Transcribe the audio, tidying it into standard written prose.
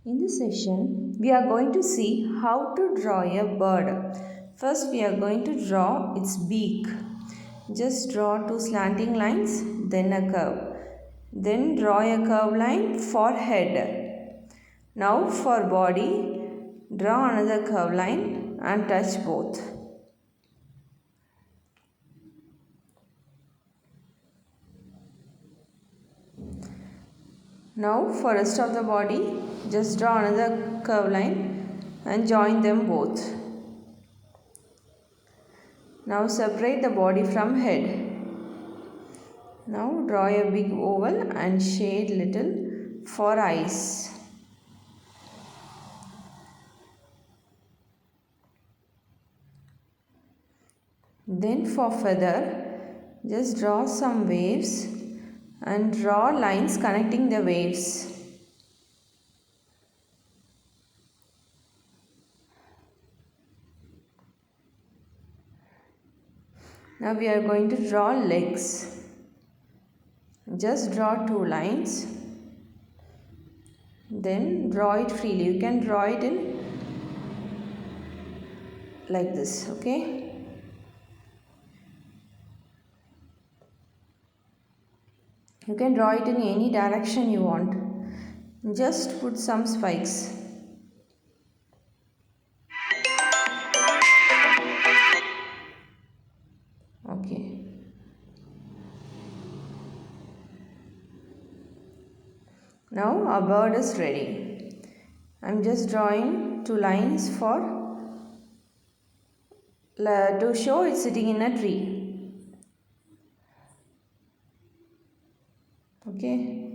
In this session, we are going to see how to draw a bird. First, we are going to draw its beak. Just draw two slanting lines, then a curve. Then draw a curved line for head. Now for body, draw another curved line and touch both. Now for rest of the body, just draw another curved line and join them both. Now separate the body from head. Now draw a big oval and shade little for eyes. Then for feather, just draw some waves and draw lines connecting the waves. Now we are going to draw legs. Just draw two lines. Then draw it freely. You can draw it in like this, okay? You can draw it in any direction you want. Just put some spikes. Okay. Now our bird is ready. I'm just drawing two lines to show it's sitting in a tree. Okay.